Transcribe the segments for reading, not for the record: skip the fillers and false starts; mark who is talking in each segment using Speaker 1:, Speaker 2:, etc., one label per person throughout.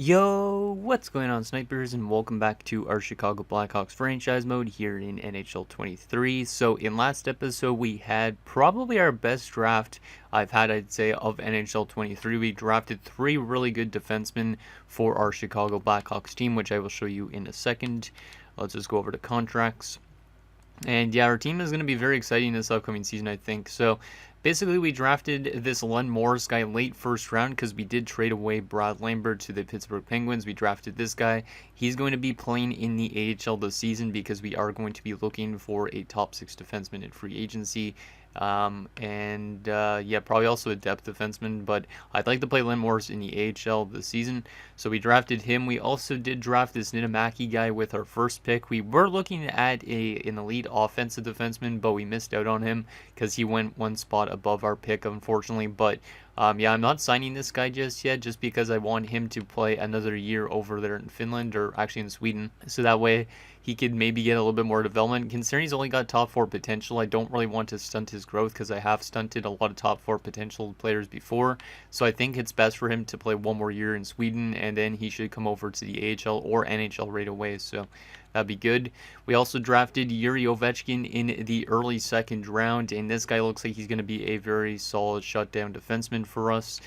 Speaker 1: Yo, what's going on, snipers, and welcome back to our Chicago Blackhawks franchise mode here in NHL 23. So in last episode, we had probably our best draft I've had, I'd say, of NHL 23. We drafted three really good defensemen for our Chicago Blackhawks team, which I will show you in a second. Let's just go over the contracts. And yeah, our team is going to be very exciting this upcoming season, I think. So basically, we drafted this Len Morris guy late first round because we did trade away Brad Lambert to the Pittsburgh Penguins. We drafted this guy. He's going to be playing in the AHL this season because we are going to be looking for a top six defenseman in free agency. Yeah, probably also a depth defenseman, but I'd like to play Len Morris in the AHL this season, so we drafted him. We also did draft this Niittymaki guy with our first pick. We were looking at an elite offensive defenseman, but we missed out on him because he went one spot above our pick, unfortunately. But yeah, I'm not signing this guy just yet, just because I want him to play another year over there in Finland, or actually in Sweden, so that way he could maybe get a little bit more development. Considering he's only got top four potential, I don't really want to stunt his growth because I have stunted a lot of top four potential players before. So I think it's best for him to play one more year in Sweden, and then he should come over to the AHL or NHL right away. So that'd be good. We also drafted Yuri Ovechkin in the early second round, and this guy looks like he's going to be a very solid shutdown defenseman for us.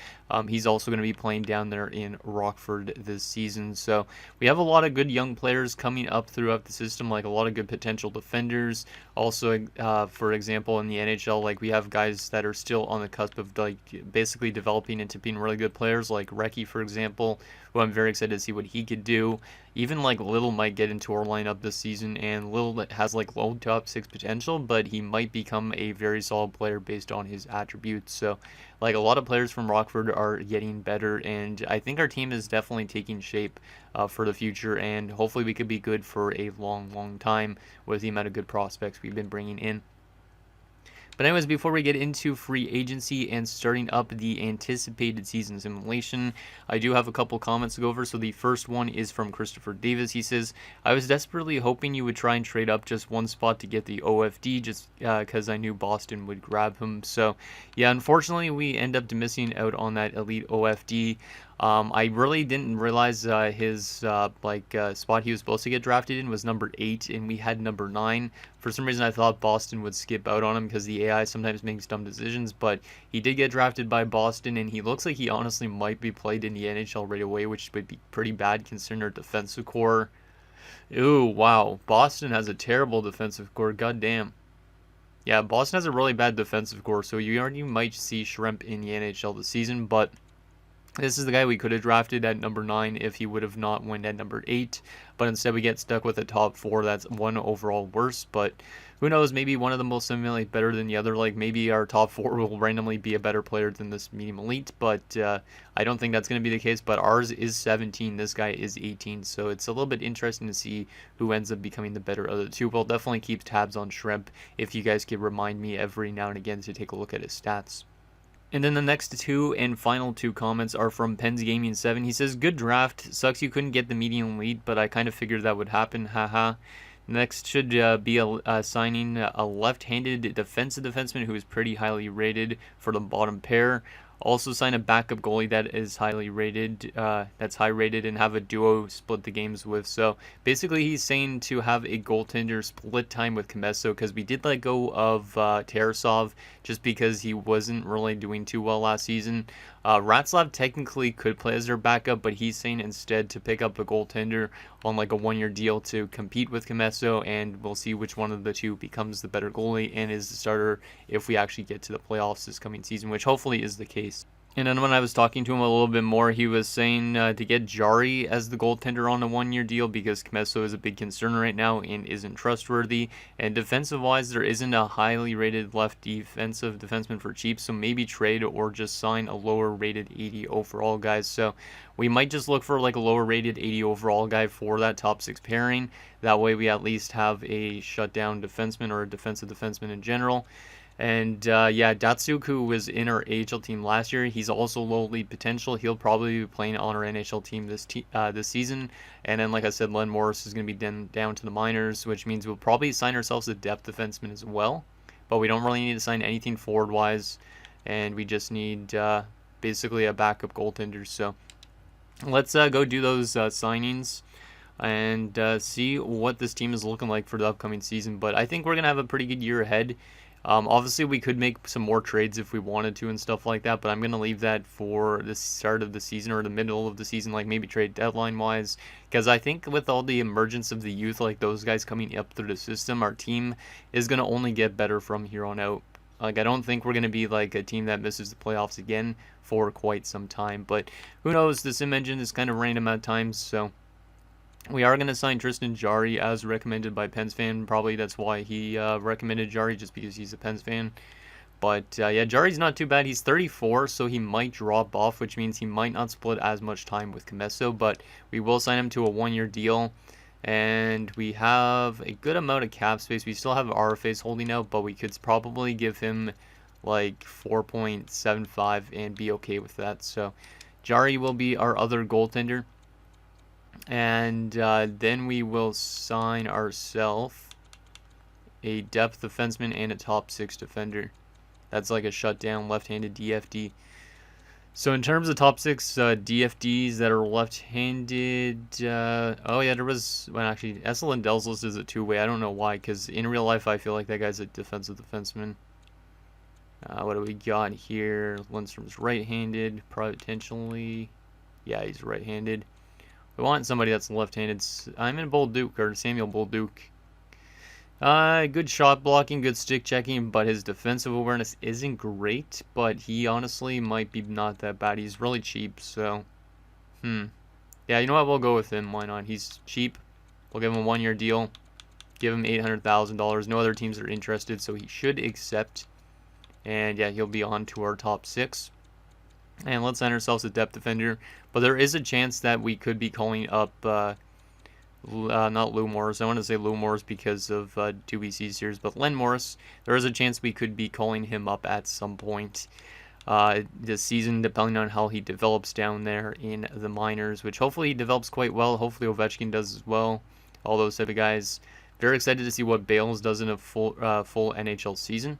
Speaker 1: He's also going to be playing down there in Rockford this season. So we have a lot of good young players coming up throughout the system, like a lot of good potential defenders. Also, for example, in the NHL, like we have guys that are still on the cusp of like basically developing into being really good players, like Recchi, for example, who I'm very excited to see what he could do. Even like Little might get into our lineup this season, and Little has like low top six potential, but he might become a very solid player based on his attributes. So like a lot of players from Rockford are getting better, and I think our team is definitely taking shape for the future, and hopefully we could be good for a long time with the amount of good prospects we've been bringing in. But anyways, before we get into free agency and starting up the anticipated season simulation, I do have a couple comments to go over. So the first one is from Christopher Davis. He says, I was desperately hoping you would try and trade up just one spot to get the OFD just because I knew Boston would grab him. So yeah, unfortunately, we end up missing out on that elite OFD. I really didn't realize his spot he was supposed to get drafted in was number 8, and we had number 9. For some reason, I thought Boston would skip out on him because the AI sometimes makes dumb decisions, but he did get drafted by Boston, and he looks like he honestly might be played in the NHL right away, which would be pretty bad considering our defensive core. Ooh, wow. Boston has a terrible defensive core. God damn. Yeah, Boston has a really bad defensive core, so you already might see Shrimp in the NHL this season, but this is the guy we could have drafted at number 9 if he would have not went at number 8. But instead we get stuck with a top 4 that's one overall worse. But who knows, maybe one of them will simulate better than the other. Like maybe our top 4 will randomly be a better player than this medium elite. But I don't think that's going to be the case. But ours is 17. This guy is 18. So it's a little bit interesting to see who ends up becoming the better of the two. We'll definitely keep tabs on Shrimp if you guys could remind me every now and again to take a look at his stats. And then the next two and final two comments are from Pens Gaming 7. He says, good draft. Sucks you couldn't get the medium elite, but I kind of figured that would happen. Haha. Next should be signing a left-handed defensive defenseman who is pretty highly rated for the bottom pair. Also sign a backup goalie that is highly rated, that's high rated, and have a duo split the games with. So basically he's saying to have a goaltender split time with Comesso, because we did let go of Tarasov just because he wasn't really doing too well last season. Ratslav technically could play as their backup, but he's saying instead to pick up a goaltender on like a one-year deal to compete with Comesso, and we'll see which one of the two becomes the better goalie and is the starter if we actually get to the playoffs this coming season, which hopefully is the case. And then when I was talking to him a little bit more, he was saying to get Jari as the goaltender on a one-year deal because Comesso is a big concern right now and isn't trustworthy. And defensive-wise, there isn't a highly rated left defensive defenseman for cheap, so maybe trade or just sign a lower-rated 80 overall guy. So we might just look for like a lower-rated 80 overall guy for that top 6 pairing. That way we at least have a shutdown defenseman or a defensive defenseman in general. And yeah, Datsuk, who was in our AHL team last year, he's also low lead potential. He'll probably be playing on our NHL team this season. And then, like I said, Len Morris is going to be down to the minors, which means we'll probably sign ourselves a depth defenseman as well. But we don't really need to sign anything forward-wise, and we just need basically a backup goaltender. So let's go do those signings and see what this team is looking like for the upcoming season. But I think we're gonna have a pretty good year ahead. Obviously, we could make some more trades if we wanted to and stuff like that, but I'm gonna leave that for the start of the season or the middle of the season, like maybe trade deadline wise. Because I think with all the emergence of the youth, like those guys coming up through the system, our team is gonna only get better from here on out. Like I don't think we're gonna be like a team that misses the playoffs again for quite some time. But who knows? The sim engine is kind of random at times, so. We are going to sign Tristan Jarry as recommended by Pens fan. Probably that's why he recommended Jarry, just because he's a Pens fan. But yeah, Jarry's not too bad. He's 34, so he might drop off, which means he might not split as much time with Comesso. But we will sign him to a 1-year deal. And we have a good amount of cap space. We still have RFAs holding out, but we could probably give him like 4.75 and be okay with that. So Jarry will be our other goaltender. And then we will sign ourselves a depth defenseman and a top 6 defender. That's like a shutdown left-handed DFD. So in terms of top 6 DFDs that are left-handed, oh yeah, there was, well actually, Essel Lindell's listed as a 2-way. I don't know why, because in real life I feel like that guy's a defensive defenseman. What do we got here? Lindstrom's right-handed, potentially. Yeah, he's right-handed. We want somebody that's left-handed. I'm in Bolduc, or Samuel Bolduc. Good shot blocking, good stick checking, but his defensive awareness isn't great. But he honestly might be not that bad. He's really cheap, so... Yeah, you know what? We'll go with him. Why not? He's cheap. We'll give him a 1-year deal. Give him $800,000. No other teams are interested, so he should accept. And yeah, he'll be on to our top 6. And let's sign ourselves a depth defender. But there is a chance that we could be calling up, not Lou Morris. I want to say Lou Morris because of 2BC series. But Len Morris, there is a chance we could be calling him up at some point this season, depending on how he develops down there in the minors. Which hopefully he develops quite well. Hopefully Ovechkin does as well. All those type of guys. Very excited to see what Bales does in a full NHL season.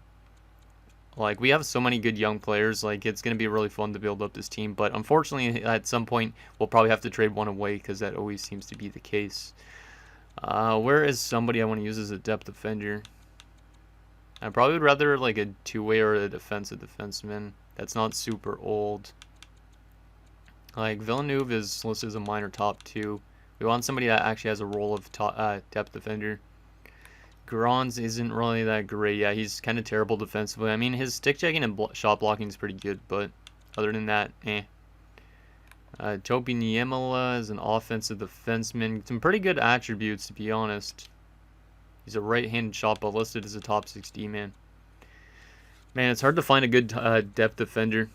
Speaker 1: Like, we have so many good young players. Like, it's going to be really fun to build up this team. But unfortunately, at some point, we'll probably have to trade one away because that always seems to be the case. Where is somebody I want to use as a depth defender? I probably would rather, like, a 2-way or a defensive defenseman that's not super old. Like, Villeneuve is listed as a minor top 2. We want somebody that actually has a role of depth defender. Grons isn't really that great. Yeah, he's kind of terrible defensively. I mean, his stick checking and shot blocking is pretty good, but other than that, eh. Topi Niemela is an offensive defenseman. Some pretty good attributes, to be honest. He's a right-handed shot, but listed as a top 6D man. Man, it's hard to find a good depth defender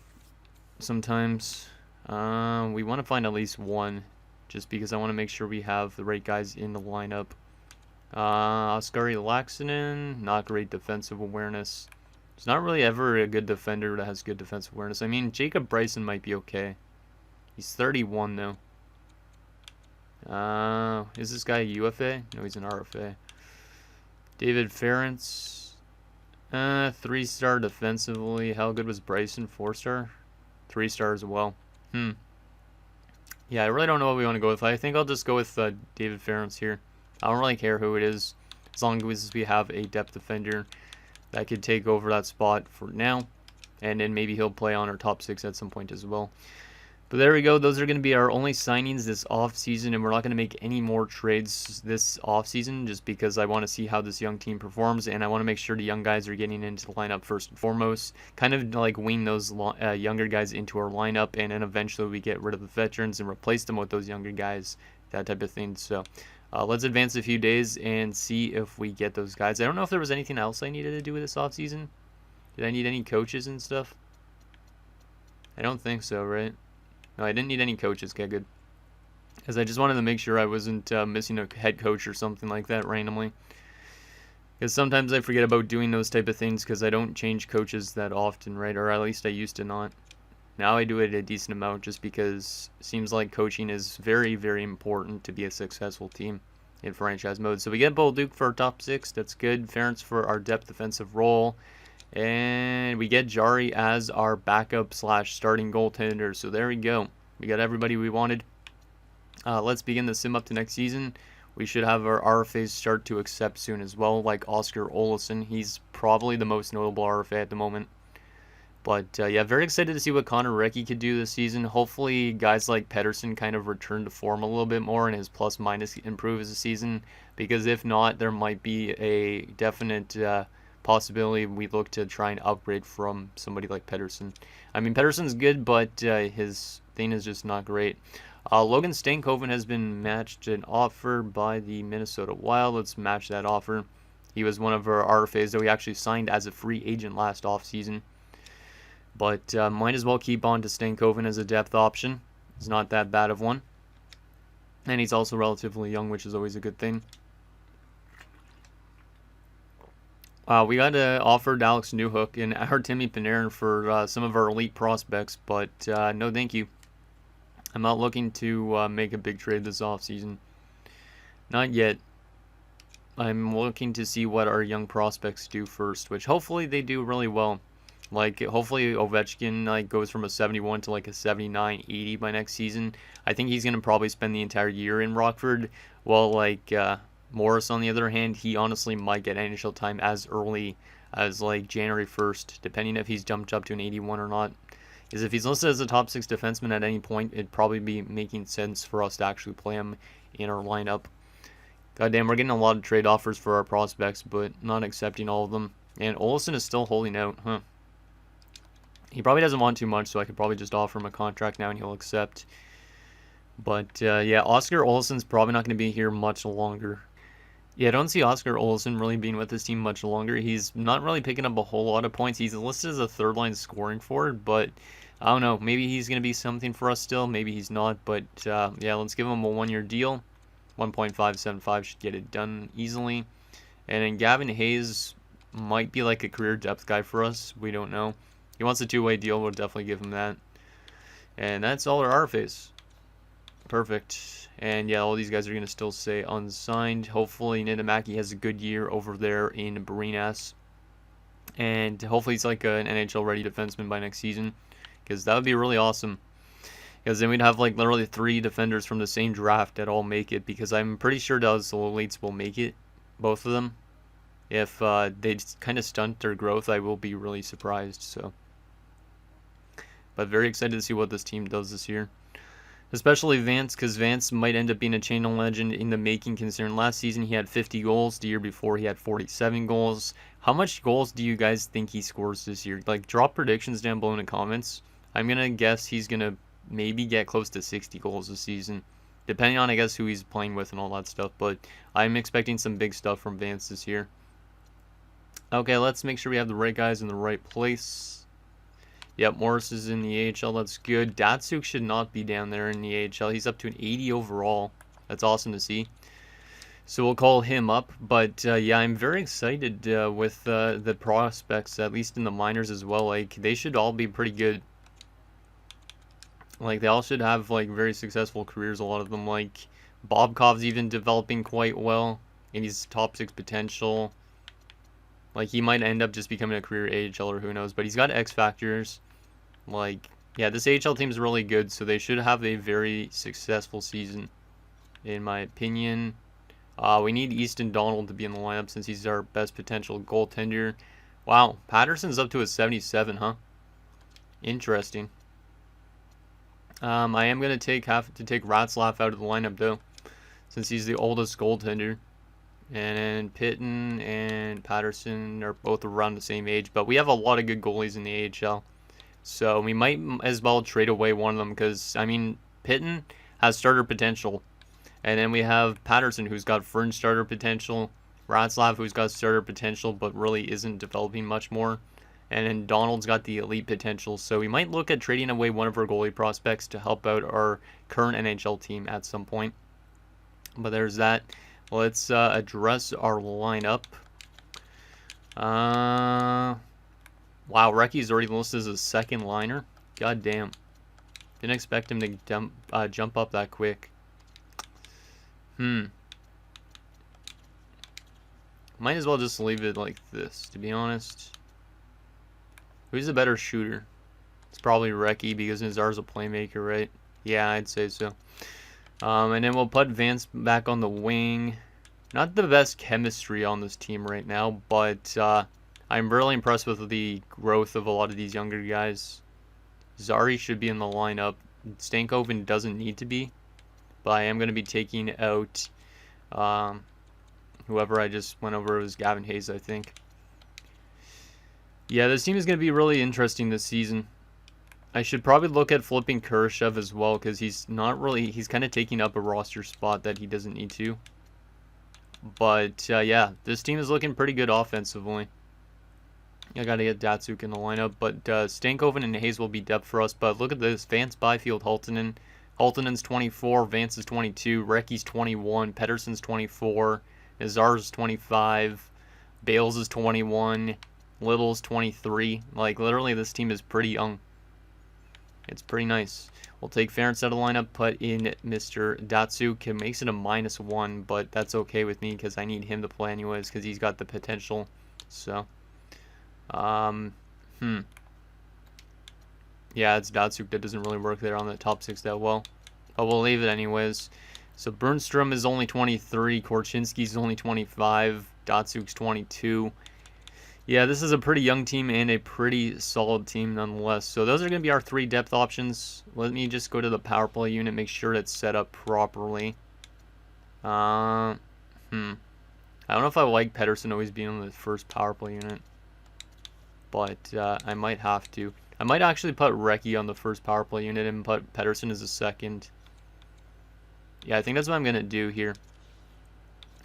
Speaker 1: sometimes. We want to find at least one, just because I want to make sure we have the right guys in the lineup. Oskari Laaksonen, not great defensive awareness. There's not really ever a good defender that has good defensive awareness. I mean, Jacob Bryson might be okay. He's 31 though. Is this guy a UFA? No, he's an RFA. David Ferentz, 3-star defensively. How good was Bryson? 4-star? 3-star as well. Yeah, I really don't know what we want to go with. I think I'll just go with David Ferentz here. I don't really care who it is, as long as we have a depth defender that could take over that spot for now, and then maybe he'll play on our top 6 at some point as well. But there we go. Those are going to be our only signings this offseason, and we're not going to make any more trades this offseason just because I want to see how this young team performs, and I want to make sure the young guys are getting into the lineup first and foremost. Kind of like wean those younger guys into our lineup, and then eventually we get rid of the veterans and replace them with those younger guys, that type of thing. So let's advance a few days and see if we get those guys. I don't know if there was anything else I needed to do with this offseason. Did I need any coaches and stuff? I don't think so, right? No, I didn't need any coaches. Okay, good. Because I just wanted to make sure I wasn't missing a head coach or something like that randomly. Because sometimes I forget about doing those type of things because I don't change coaches that often, right? Or at least I used to not. Now I do it a decent amount just because it seems like coaching is very, very important to be a successful team in franchise mode. So we get Bolduc for our top 6. That's good. Ferentz for our depth defensive role. And we get Jarry as our backup / starting goaltender. So there we go. We got everybody we wanted. Let's begin the sim up to next season. We should have our RFAs start to accept soon as well, like Oscar Olsson. He's probably the most notable RFA at the moment. But yeah, very excited to see what Connor Recchi could do this season. Hopefully, guys like Pettersson kind of return to form a little bit more and his plus minus improve as a season. Because if not, there might be a definite possibility we look to try and upgrade from somebody like Pettersson. I mean, Pettersson's good, but his thing is just not great. Logan Stankoven has been matched an offer by the Minnesota Wild. Let's match that offer. He was one of our RFAs that we actually signed as a free agent last offseason. But might as well keep on to Stankoven as a depth option. He's not that bad of one. And he's also relatively young, which is always a good thing. We got offered Alex Newhook and Artemi Panarin for some of our elite prospects, but no thank you. I'm not looking to make a big trade this offseason. Not yet. I'm looking to see what our young prospects do first, which hopefully they do really well. Like, hopefully Ovechkin goes from a 71 to like a 79, 80 by next season. I think he's going to probably spend the entire year in Rockford. While Morris, on the other hand, he honestly might get NHL time as early as like January 1st, depending if he's jumped up to an 81 or not. Because if he's listed as a top 6 defenseman at any point, it'd probably be making sense for us to actually play him in our lineup. Goddamn, we're getting a lot of trade offers for our prospects, but not accepting all of them. And Olsen is still holding out, huh? He probably doesn't want too much, so I could probably just offer him a contract now and he'll accept. But yeah, Oscar Olsen's probably not going to be here much longer. Yeah, I don't see Oscar Olsen really being with this team much longer. He's not really picking up a whole lot of points. He's listed as a third-line scoring forward, but I don't know. Maybe he's going to be something for us still. Maybe he's not. But yeah, let's give him a one-year deal. 1.575 should get it done easily. And then Gavin Hayes might be like a career depth guy for us. We don't know. He wants a two-way deal. We'll definitely give him that. And that's all our RFAs. Perfect. And yeah, all these guys are going to still say unsigned. Hopefully Niittymaki has a good year over there in Barinas. And hopefully he's like an NHL-ready defenseman by next season. Because that would be really awesome. Because then we'd have like literally 3 defenders from the same draft that all make it. Because I'm pretty sure those elites will make it. Both of them. If they kind of stunt their growth, I will be really surprised. So, but very excited to see what this team does this year. Especially Vance, because Vance might end up being a channel legend in the making, considering last season he had 50 goals. The year before he had 47 goals. How much goals do you guys think he scores this year? Like, drop predictions down below in the comments. I'm going to guess he's going to maybe get close to 60 goals this season. Depending on, I guess, who he's playing with and all that stuff. But I'm expecting some big stuff from Vance this year. Okay, let's make sure we have the right guys in the right place. Yep, Morris is in the AHL. That's good. Datsuk should not be down there in the AHL. He's up to an 80 overall. That's awesome to see. So we'll call him up. But yeah, I'm very excited with the prospects, at least in the minors as well. Like, they should all be pretty good. Like, they all should have like very successful careers. A lot of them, like Bobkov's even developing quite well, and he's top 6 potential. Like, he might end up just becoming a career AHL or who knows. But he's got X factors. Like, yeah, this AHL team is really good. So they should have a very successful season, in my opinion. We need Easton Donald to be in the lineup since he's our best potential goaltender. Wow, Patterson's up to a 77, huh? Interesting. I am going to have to take Ratzlaff out of the lineup, though, since he's the oldest goaltender. And Pitton and Patterson are both around the same age. But we have a lot of good goalies in the AHL. So we might as well trade away one of them. Because, I mean, Pitton has starter potential. And then we have Patterson, who's got fringe starter potential. Ratzlaff, who's got starter potential, but really isn't developing much more. And then Donald's got the elite potential. So we might look at trading away one of our goalie prospects to help out our current NHL team at some point. But there's that. Let's address our lineup. Wow, Recchi's already listed as a second liner. God damn. Didn't expect him to jump up that quick. Might as well just leave it like this, to be honest. Who's a better shooter? It's probably Recchi because Nazar's a playmaker, right? Yeah, I'd say so. And then we'll put Vance back on the wing. Not the best chemistry on this team right now, but I'm really impressed with the growth of a lot of these younger guys. Zari should be in the lineup. Stankoven doesn't need to be, but I am going to be taking out whoever I just went over. It was Gavin Hayes, I think. Yeah, this team is going to be really interesting this season. I should probably look at flipping Kurashev as well, because he's kind of taking up a roster spot that he doesn't need to. But yeah, this team is looking pretty good offensively. I got to get Datsuk in the lineup, but Stankoven and Hayes will be depth for us. But look at this, Vance, Byfield, Halttunen. Halttunen's 24, Vance is 22, Recky's 21, Pettersson's 24, Nazar's 25, Bales is 21, Little's 23. Like, literally, this team is pretty young. It's pretty nice. We'll take Ferentz out of the lineup, put in Mr. Datsuk. It makes it a -1, but that's okay with me because I need him to play anyways because he's got the potential. So, yeah, it's Datsuk that doesn't really work there on the top 6 that well. But we'll leave it anyways. So Bernstrom is only 23, Korchinski's only 25, Datsuk's 22. Yeah, this is a pretty young team and a pretty solid team nonetheless. So those are going to be our 3 depth options. Let me just go to the power play unit, make sure it's set up properly. I don't know if I like Pettersson always being on the first power play unit, but I might have to. I might actually put Recchi on the first power play unit and put Pettersson as a second. Yeah, I think that's what I'm going to do here.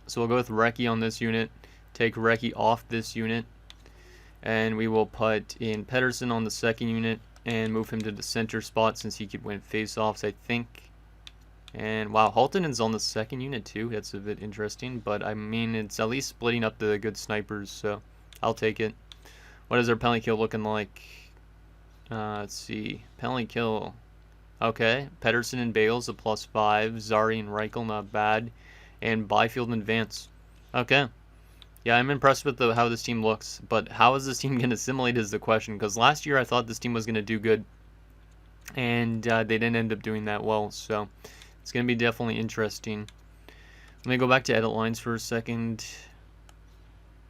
Speaker 1: So we'll go with Recchi on this unit, take Recchi off this unit, and we will put in Pettersson on the second unit and move him to the center spot since he could win face-offs, I think. And wow, Halttunen's on the second unit too. That's a bit interesting, but I mean, it's at least splitting up the good snipers, so I'll take it. What is our penalty kill looking like? Let's see. Penalty kill. Okay, Pettersson and Bales a +5. Zari and Reichel, not bad. And Byfield and Vance. Okay. Yeah, I'm impressed with how this team looks, but how is this team going to assimilate is the question, because last year I thought this team was going to do good, and they didn't end up doing that well, so it's going to be definitely interesting. Let me go back to edit lines for a second.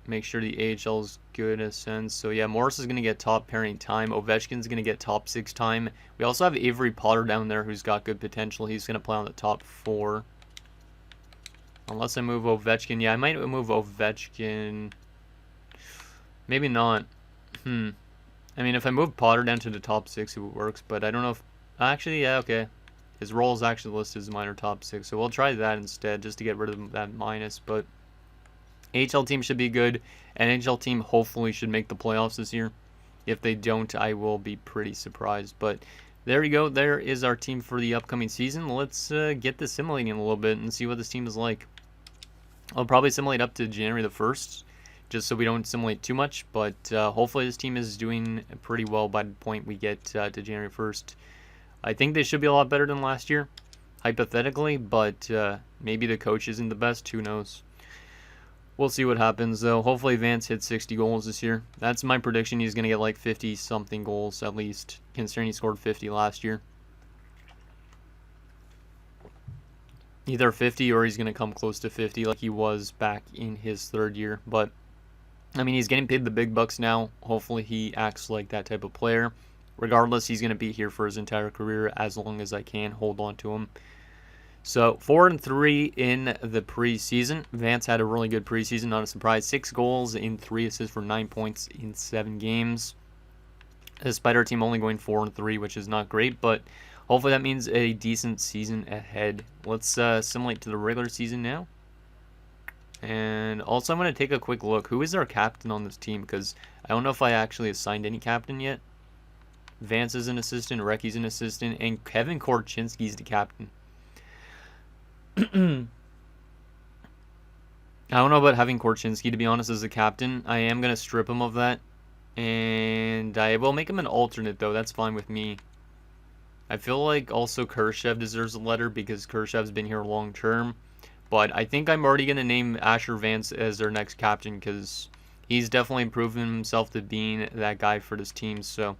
Speaker 1: Make sure the AHL is good in a sense. So yeah, Morris is going to get top pairing time. Ovechkin's going to get top 6 time. We also have Avery Potter down there who's got good potential. He's going to play on the top 4. Unless I move Ovechkin. Yeah, I might move Ovechkin. Maybe not. I mean, if I move Potter down to the top 6, it works. But I don't know if... Actually, yeah, okay. His role is actually listed as minor top 6. So we'll try that instead just to get rid of that minus. But AHL team should be good. NHL team hopefully should make the playoffs this year. If they don't, I will be pretty surprised. But there you go. There is our team for the upcoming season. Let's get this simulating a little bit and see what this team is like. I'll probably simulate up to January the 1st, just so we don't simulate too much. But hopefully this team is doing pretty well by the point we get to January 1st. I think they should be a lot better than last year, hypothetically. But maybe the coach isn't the best. Who knows? We'll see what happens, though. Hopefully Vance hits 60 goals this year. That's my prediction. He's going to get like 50-something goals at least, considering he scored 50 last year. Either 50 or he's going to come close to 50 like he was back in his 3rd year. But, I mean, he's getting paid the big bucks now. Hopefully he acts like that type of player. Regardless, he's going to be here for his entire career as long as I can hold on to him. So 4-3 in the preseason. Vance had a really good preseason, not a surprise. 6 goals in 3 assists for 9 points in 7 games. Despite our team only going 4-3, which is not great, but hopefully that means a decent season ahead. Let's simulate to the regular season now. And also I'm going to take a quick look. Who is our captain on this team? Because I don't know if I actually assigned any captain yet. Vance is an assistant, Recchi's an assistant, and Kevin Korchinski's the captain. I don't know about having Korchinski, to be honest, as a captain. I am going to strip him of that. And I will make him an alternate, though. That's fine with me. I feel like also Kurashev deserves a letter because Kurashev's been here long term. But I think I'm already going to name Asher Vance as their next captain because he's definitely proven himself to being that guy for this team. So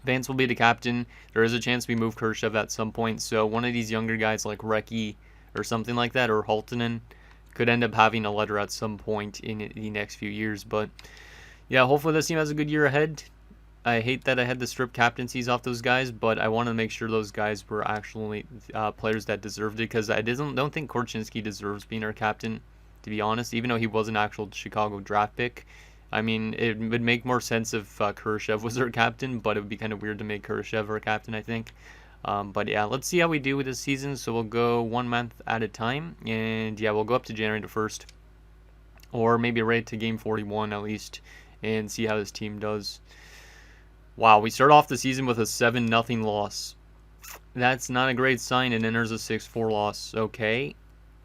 Speaker 1: Vance will be the captain. There is a chance we move Khrushchev at some point, so one of these younger guys like Recchi or something like that, or Halttunen, could end up having a letter at some point in the next few years. But yeah, hopefully this team has a good year ahead. I hate that I had to strip captaincies off those guys, but I want to make sure those guys were actually players that deserved it, because I don't think Korchinski deserves being our captain, to be honest, even though he was an actual Chicago draft pick. I mean, it would make more sense if Khrushchev was our captain, but it would be kind of weird to make Khrushchev our captain, I think. But yeah, let's see how we do with this season. So we'll go 1 month at a time, and yeah, we'll go up to January the 1st, or maybe right to game 41 at least, and see how this team does. Wow, we start off the season with a 7-0 loss. That's not a great sign, and then there's a 6-4 loss. Okay.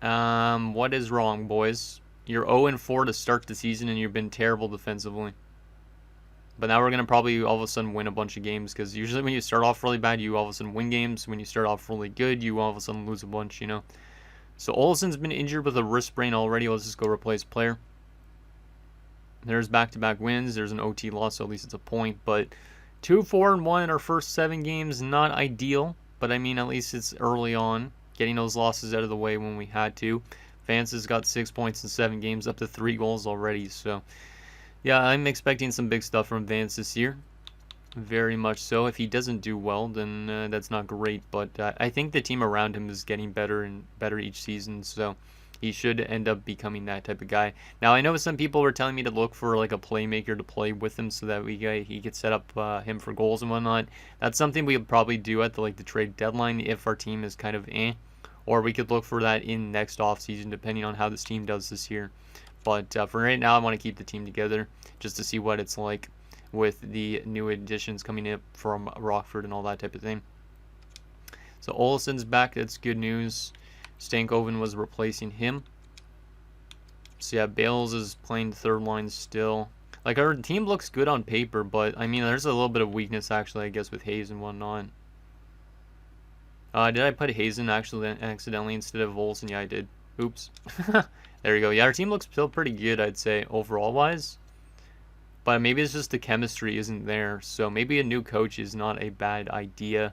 Speaker 1: What is wrong, boys? You're 0-4 to start the season, and you've been terrible defensively. But now we're going to probably all of a sudden win a bunch of games, because usually when you start off really bad, you all of a sudden win games. When you start off really good, you all of a sudden lose a bunch, you know. So Olsson's been injured with a wrist sprain already. Let's just go replace player. There's back-to-back wins. There's an OT loss, so at least it's a point, but 2-4-1 in our first 7 games, not ideal, but I mean, at least it's early on, getting those losses out of the way when we had to. Vance has got 6 points in 7 games, up to 3 goals already, so yeah, I'm expecting some big stuff from Vance this year, very much so. If he doesn't do well, then that's not great, but I think the team around him is getting better and better each season, so he should end up becoming that type of guy. Now, I know some people were telling me to look for like a playmaker to play with him so that he could set up him for goals and whatnot. That's something we would probably do at the trade deadline if our team is kind of or we could look for that in next offseason depending on how this team does this year. But for right now, I want to keep the team together just to see what it's like with the new additions coming in from Rockford and all that type of thing. So Olsson's back. That's good news. Stankoven was replacing him. So yeah, Bales is playing third line still. Like, our team looks good on paper, but I mean, there's a little bit of weakness actually, I guess, with Hayes and whatnot. Did I put Hayes in actually accidentally instead of Olsson? Yeah, I did. Oops. There you go. Yeah, our team looks still pretty good, I'd say, overall wise. But maybe it's just the chemistry isn't there. So maybe a new coach is not a bad idea.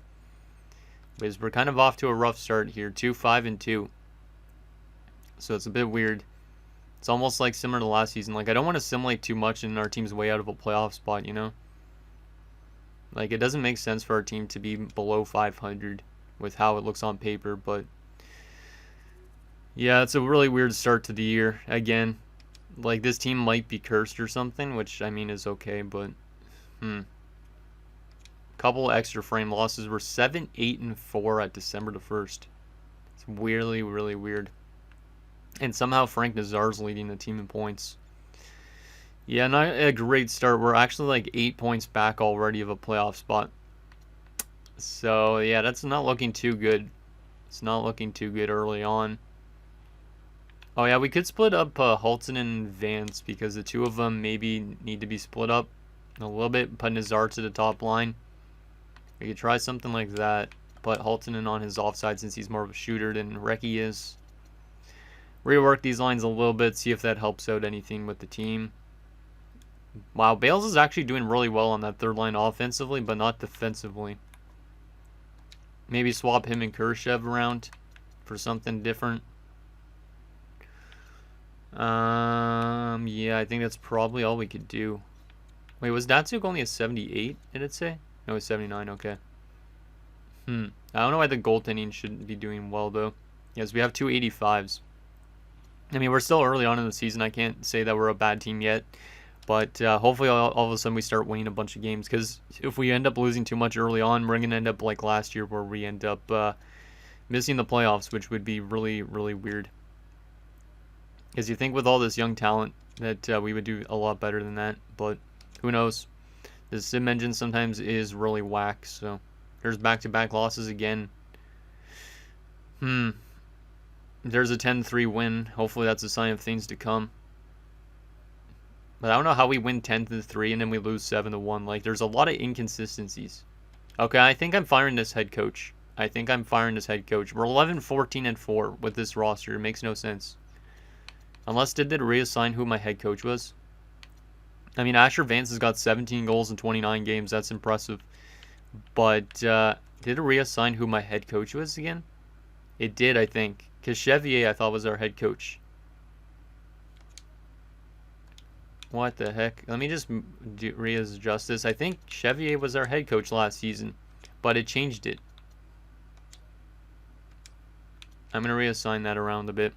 Speaker 1: Because we're kind of off to a rough start here. 2-5-2. So it's a bit weird. It's almost like similar to last season. Like, I don't want to simulate too much and our team's way out of a playoff spot, you know? Like, it doesn't make sense for our team to be below 500 with how it looks on paper, but yeah, it's a really weird start to the year. Again, like, this team might be cursed or something, which, I mean, is okay, but couple extra frame losses. We're 7-8-4 at December the 1st. It's really, really weird. And somehow Frank Nazar's leading the team in points. Yeah, not a great start. We're actually like 8 points back already of a playoff spot. So yeah, that's not looking too good. It's not looking too good early on. Oh yeah, we could split up Halton and Vance because the two of them maybe need to be split up a little bit. Put Nazar to the top line. We could try something like that. Put Halton on his offside since he's more of a shooter than Recchi is. Rework these lines a little bit, see if that helps out anything with the team. Wow, Bales is actually doing really well on that third line offensively, but not defensively. Maybe swap him and Khrushchev around for something different. Yeah, I think that's probably all we could do. Wait, was Datsuk only a 78, did it say? No, it's 79, okay. I don't know why the goaltending shouldn't be doing well, though. Yes, we have two 85s. I mean, we're still early on in the season. I can't say that we're a bad team yet. But hopefully all of a sudden we start winning a bunch of games. Because if we end up losing too much early on, we're going to end up like last year where we end up missing the playoffs, which would be really, really weird. Because you think with all this young talent that we would do a lot better than that. But who knows? The sim engine sometimes is really whack. So there's back-to-back losses again. There's a 10-3 win. Hopefully that's a sign of things to come. But I don't know how we win 10-3 and then we lose 7-1. Like, there's a lot of inconsistencies. Okay, I think I'm firing this head coach. We're 11-14-4 with this roster. It makes no sense. Unless did they reassign who my head coach was? I mean, Asher Vance has got 17 goals in 29 games. That's impressive. But did it reassign who my head coach was again? It did, I think. Because Chevier, I thought, was our head coach. What the heck? Let me just readjust this. I think Chevier was our head coach last season, but it changed it. I'm going to reassign that around a bit.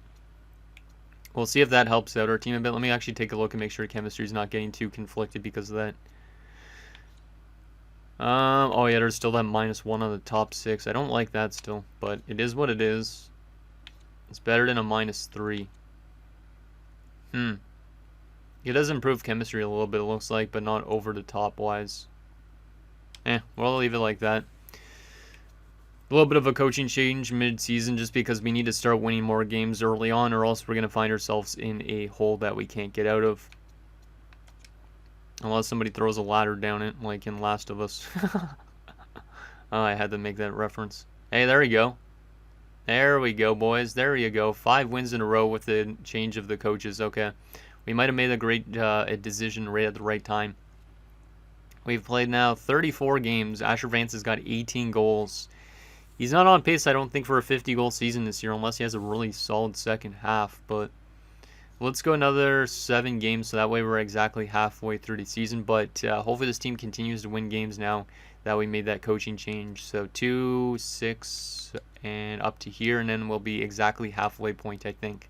Speaker 1: We'll see if that helps out our team a bit. Let me actually take a look and make sure chemistry is not getting too conflicted because of that. Oh yeah, there's still that -1 on the top 6. I don't like that still, but it is what it is. It's better than a -3. It does improve chemistry a little bit, it looks like, but not over the top wise. We'll leave it like that. A little bit of a coaching change mid-season just because we need to start winning more games early on, or else we're going to find ourselves in a hole that we can't get out of. Unless somebody throws a ladder down it, like in Last of Us. Oh, I had to make that reference. Hey, there we go. There we go, boys. There you go. 5 wins in a row with the change of the coaches. Okay. We might have made a great decision right at the right time. We've played now 34 games. Asher Vance has got 18 goals. He's not on pace, I don't think, for a 50-goal season this year, unless he has a really solid second half. But let's go another 7 games, so that way we're exactly halfway through the season. But hopefully this team continues to win games now that we made that coaching change. So 2, 6, and up to here, and then we'll be exactly halfway point, I think,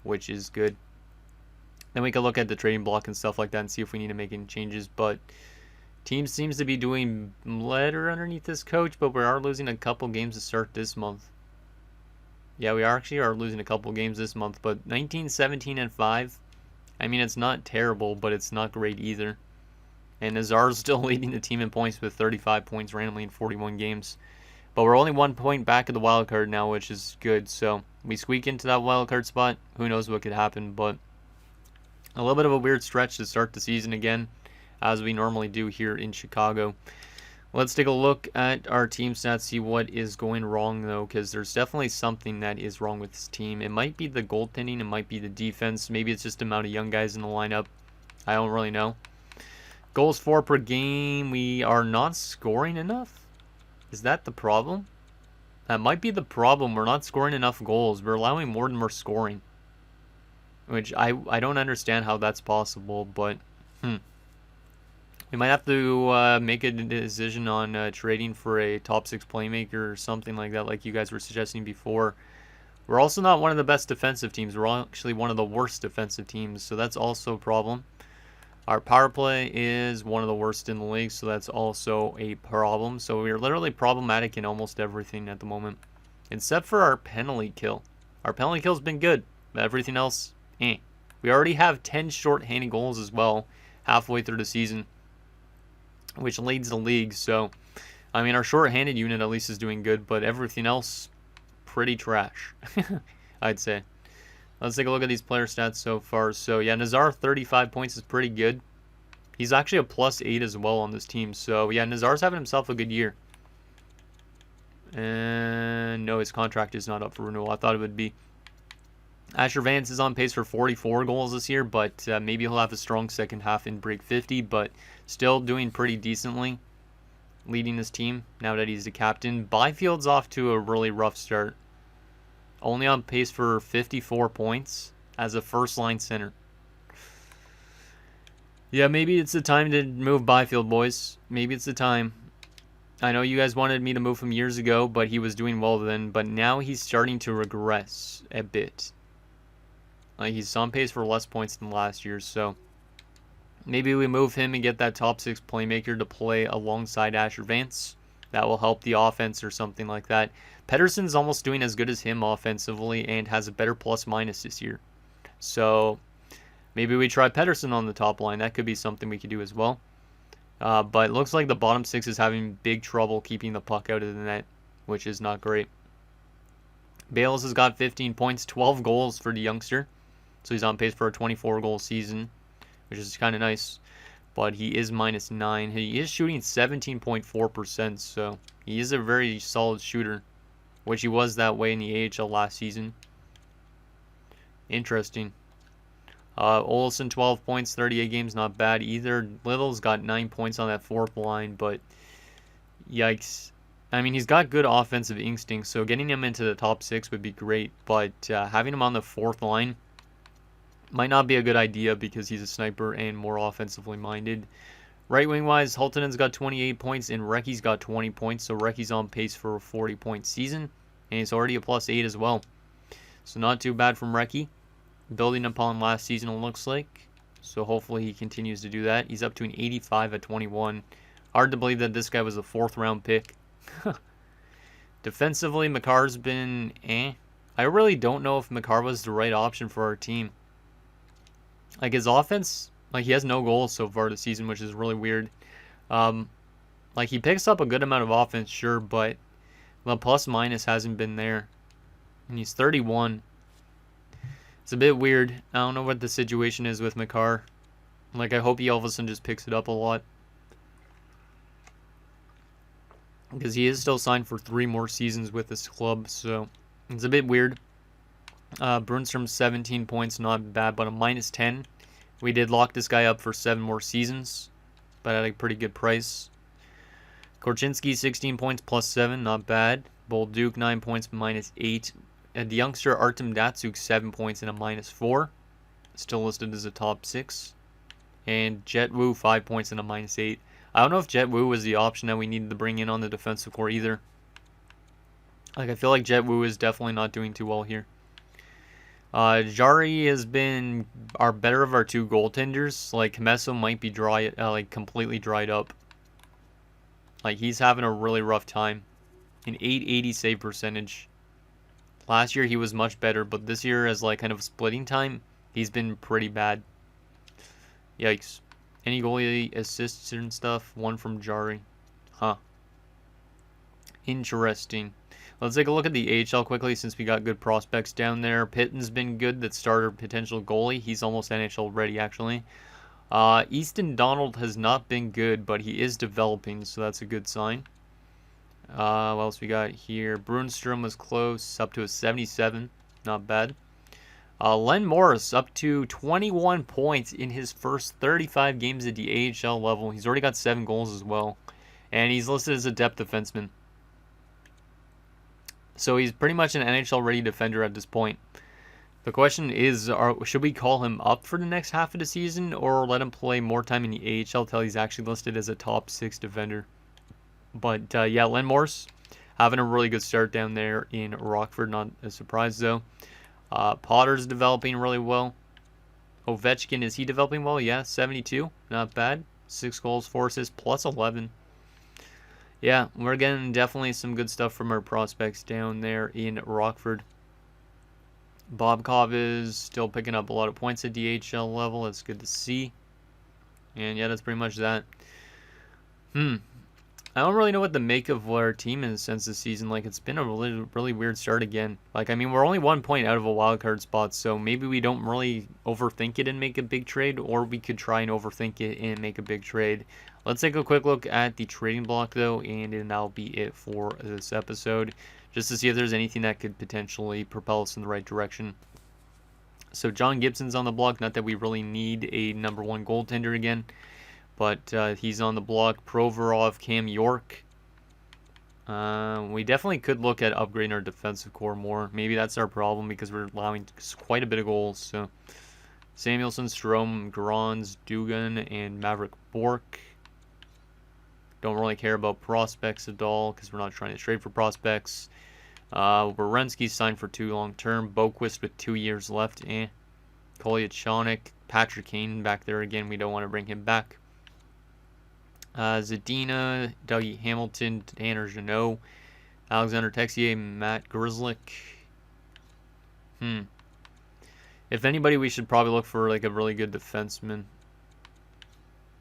Speaker 1: which is good. Then we can look at the trading block and stuff like that and see if we need to make any changes. But team seems to be doing better underneath this coach, but we are losing a couple games to start this month. Yeah, we actually are losing a couple games this month, but 19, 17, and 5. I mean, it's not terrible, but it's not great either. And Nazar's still leading the team in points with 35 points randomly in 41 games. But we're only 1 point back of the wild card now, which is good. So we squeak into that wild card spot. Who knows what could happen, but a little bit of a weird stretch to start the season again, as we normally do here in Chicago. Let's take a look at our team stats, see what is going wrong, though, because there's definitely something that is wrong with this team. It might be the goaltending, it might be the defense, maybe it's just the amount of young guys in the lineup. I don't really know. Goals for per game, we are not scoring enough? Is that the problem? That might be the problem. We're not scoring enough goals. We're allowing more than we're scoring. Which I don't understand how that's possible, but we might have to make a decision on trading for a top 6 playmaker or something like that, like you guys were suggesting before. We're also not one of the best defensive teams. We're actually one of the worst defensive teams, so that's also a problem. Our power play is one of the worst in the league, so that's also a problem. So we're literally problematic in almost everything at the moment, except for our penalty kill. Our penalty kill's been good, but everything else, We already have 10 short-handed goals as well halfway through the season, which leads the league. So, I mean, our short-handed unit at least is doing good, but everything else, pretty trash, I'd say. Let's take a look at these player stats so far. So, yeah, Nazar, 35 points is pretty good. He's actually a +8 as well on this team. So, yeah, Nazar's having himself a good year. And no, his contract is not up for renewal. I thought it would be. Asher Vance is on pace for 44 goals this year, but maybe he'll have a strong second half and break 50, but still doing pretty decently, leading his team now that he's the captain. Byfield's off to a really rough start. Only on pace for 54 points as a first-line center. Yeah, maybe it's the time to move Byfield, boys. Maybe it's the time. I know you guys wanted me to move him years ago, but he was doing well then, but now he's starting to regress a bit. He's on pace for less points than last year, so maybe we move him and get that top 6 playmaker to play alongside Asher Vance. That will help the offense or something like that. Pettersson's almost doing as good as him offensively and has a better plus-minus this year. So maybe we try Pettersson on the top line. That could be something we could do as well. But it looks like the bottom 6 is having big trouble keeping the puck out of the net, which is not great. Bales has got 15 points, 12 goals for the youngster. So he's on pace for a 24-goal season, which is kind of nice. But he is -9. He is shooting 17.4%, so he is a very solid shooter, which he was that way in the AHL last season. Interesting. Olsen, 12 points, 38 games, not bad either. Little's got 9 points on that 4th line, but Yikes. I mean, he's got good offensive instincts, so getting him into the top 6 would be great, but having him on the 4th line might not be a good idea because he's a sniper and more offensively minded. Right wing wise, Hultinen's got 28 points and Recky's got 20 points, so Recky's on pace for a 40-point season, and he's already a +8 as well. So not too bad from Recky. Building upon last season, it looks like. So hopefully he continues to do that. He's up to an 85 at 21. Hard to believe that this guy was a 4th round pick. Defensively, Makar's been I really don't know if Makar was the right option for our team. Like, his offense, like, he has no goals so far this season, which is really weird. Like, he picks up a good amount of offense, sure, but the plus-minus hasn't been there. And he's 31. It's a bit weird. I don't know what the situation is with Makar. Like, I hope he all of a sudden just picks it up a lot. Because he is still signed for 3 more seasons with this club, so it's a bit weird. Brunstrom's 17 points, not bad, but a -10. We did lock this guy up for 7 more seasons, but at a pretty good price. Korchinski, 16 points, +7, not bad. Bolduc, 9 points, -8. And the youngster Artem Datsuk, 7 points and a -4. Still listed as a top 6. And Jet Wu, 5 points and a -8. I don't know if Jet Wu was the option that we needed to bring in on the defensive core either. Like, I feel like Jet Wu is definitely not doing too well here. Jari has been our better of our 2 goaltenders. Like, Comesso might be like completely dried up. Like, he's having a really rough time. An 880 save percentage. Last year he was much better, but this year as like kind of splitting time, he's been pretty bad. Yikes. Any goalie assists and stuff? 1 from Jari. Huh. Interesting. Let's take a look at the AHL quickly since we got good prospects down there. Pitton's been good. That starter potential goalie. He's almost NHL ready, actually. Easton Donald has not been good, but he is developing, so that's a good sign. What else we got here? Brunstrom was close, up to a 77. Not bad. Len Morris up to 21 points in his first 35 games at the AHL level. He's already got 7 goals as well. And he's listed as a depth defenseman. So he's pretty much an NHL-ready defender at this point. The question is, should we call him up for the next half of the season or let him play more time in the AHL till he's actually listed as a top 6 defender? But yeah, Len Morris having a really good start down there in Rockford. Not a surprise though. Potter's developing really well. Ovechkin, is he developing well? Yeah, 72. Not bad. 6 goals, 4 assists, +11. Yeah, we're getting definitely some good stuff from our prospects down there in Rockford. Bobkov is still picking up a lot of points at DHL level. That's good to see. And yeah, that's pretty much that. I don't really know what to make of our team is since this season. Like, it's been a really weird start again. Like, I mean, we're only 1 point out of a wild card spot, so maybe we don't really overthink it and make a big trade, or we could try and overthink it and make a big trade. Let's take a quick look at the trading block, though, and that'll be it for this episode, just to see if there's anything that could potentially propel us in the right direction. So John Gibson's on the block. Not that we really need a #1 goaltender again, but he's on the block. Provorov, Cam York. We definitely could look at upgrading our defensive core more. Maybe that's our problem because we're allowing quite a bit of goals. So Samuelson, Strome, Grons, Dugan, and Maverick Bork. Don't really care about prospects at all because we're not trying to trade for prospects. Werenski's signed for 2 long-term. Boquist with 2 years left. Kolyachonic, Patrick Kane back there again. We don't want to bring him back. Zadina, Dougie Hamilton, Tanner Jeannot, Alexander Texier, Matt Grzelcyk. If anybody, we should probably look for like a really good defenseman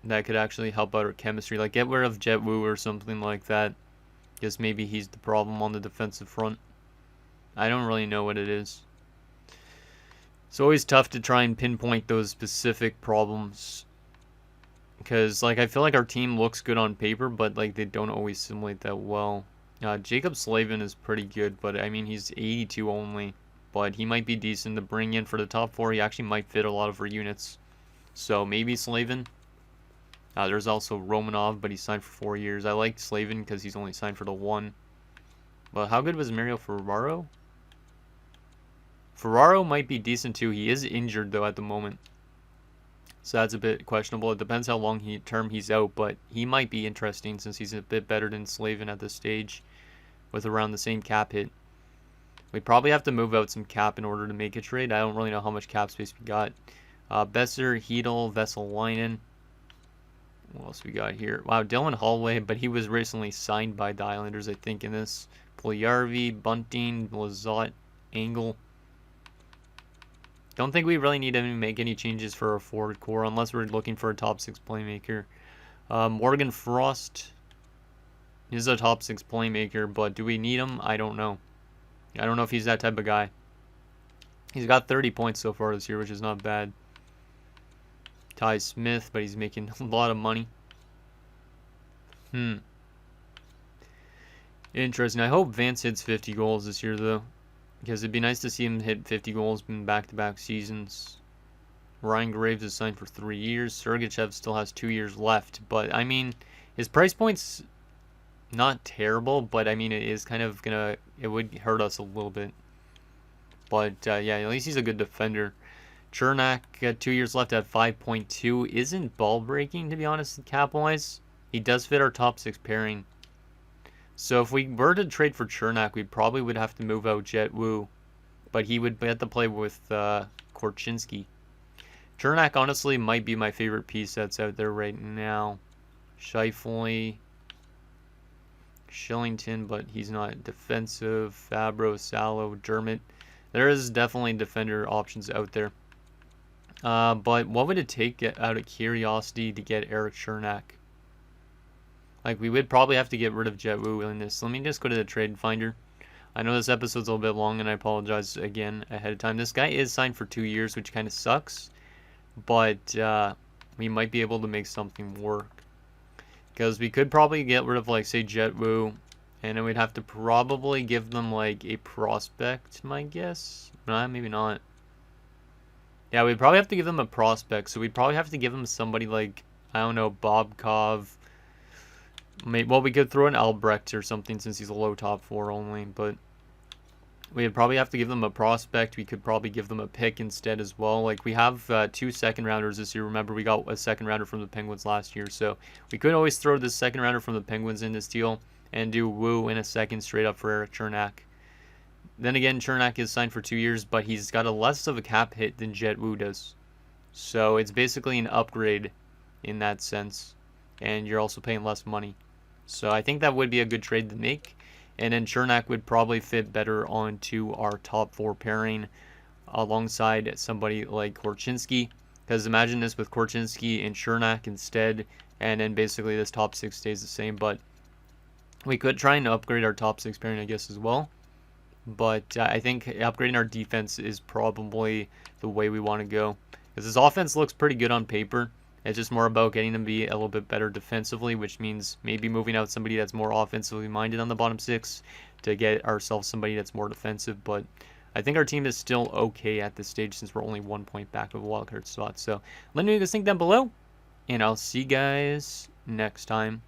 Speaker 1: that could actually help out our chemistry. Like, get rid of Jet Wu or something like that. Because maybe he's the problem on the defensive front. I don't really know what it is. It's always tough to try and pinpoint those specific problems. Because, like, I feel like our team looks good on paper, but, like, they don't always simulate that well. Jacob Slavin is pretty good, but, I mean, he's 82 only. But he might be decent to bring in for the top 4. He actually might fit a lot of our units. So, maybe Slavin. There's also Romanov, but he's signed for 4 years. I like Slavin because he's only signed for the 1. But how good was Mario Ferraro? Ferraro might be decent too. He is injured though at the moment, so that's a bit questionable. It depends how long term he's out, but he might be interesting since he's a bit better than Slavin at this stage with around the same cap hit. We probably have to move out some cap in order to make a trade. I don't really know how much cap space we got. Besser, Hedel, Vesalainen. What else we got here? Wow, Dylan Holloway, but he was recently signed by the Islanders, I think, in this. Puljujarvi, Bunting, Lizotte, Engel. Don't think we really need to make any changes for our forward core unless we're looking for a top 6 playmaker. Morgan Frost is a top 6 playmaker, but do we need him? I don't know. I don't know if he's that type of guy. He's got 30 points so far this year, which is not bad. Ty Smith, but he's making a lot of money. Interesting. I hope Vance hits 50 goals this year, though, because it'd be nice to see him hit 50 goals in back-to-back seasons. Ryan Graves is signed for 3 years. Sergachev still has 2 years left, but, I mean, his price point's not terrible, but, I mean, it is kind of it would hurt us a little bit. But, yeah, at least he's a good defender. Chernak got 2 years left at 5.2. Isn't ball breaking, to be honest, cap-wise. He does fit our top 6 pairing. So if we were to trade for Chernak, we probably would have to move out Jet Wu. But he would have to play with Korchinski. Chernak, honestly, might be my favorite piece that's out there right now. Scheifele, Shillington, but he's not defensive. Fabro, Salo, Dermott. There is definitely defender options out there. But what would it take out of curiosity to get Eric Chernak? Like, we would probably have to get rid of Jet Wu in this. Let me just go to the trade finder. I know this episode's a little bit long, and I apologize again ahead of time. This guy is signed for 2 years, which kind of sucks. But we might be able to make something work. Because we could probably get rid of, like, say, Jet Wu. And then we'd have to probably give them, like, a prospect, my guess. Nah, maybe not. Yeah, we'd probably have to give them a prospect. So we'd probably have to give them somebody like, I don't know, Bobkov. Well, we could throw an Albrecht or something since he's a low top 4 only. But we'd probably have to give them a prospect. We could probably give them a pick instead as well. Like, we have 2 second-rounders this year. Remember, we got a second-rounder from the Penguins last year. So we could always throw this second-rounder from the Penguins in this deal and do Wu in a second straight up for Eric Chernak. Then again, Chernak is signed for 2 years, but he's got a less of a cap hit than Jet Wu does. So it's basically an upgrade in that sense. And you're also paying less money. So I think that would be a good trade to make. And then Chernak would probably fit better onto our top 4 pairing alongside somebody like Korchinski. Because imagine this with Korchinski and Chernak instead. And then basically this top 6 stays the same. But we could try and upgrade our top 6 pairing, I guess, as well. But I think upgrading our defense is probably the way we want to go. Because this offense looks pretty good on paper. It's just more about getting them to be a little bit better defensively, which means maybe moving out somebody that's more offensively minded on the bottom 6 to get ourselves somebody that's more defensive. But I think our team is still okay at this stage since we're only 1 point back of a wildcard spot. So let me know what you guys think down below, and I'll see you guys next time.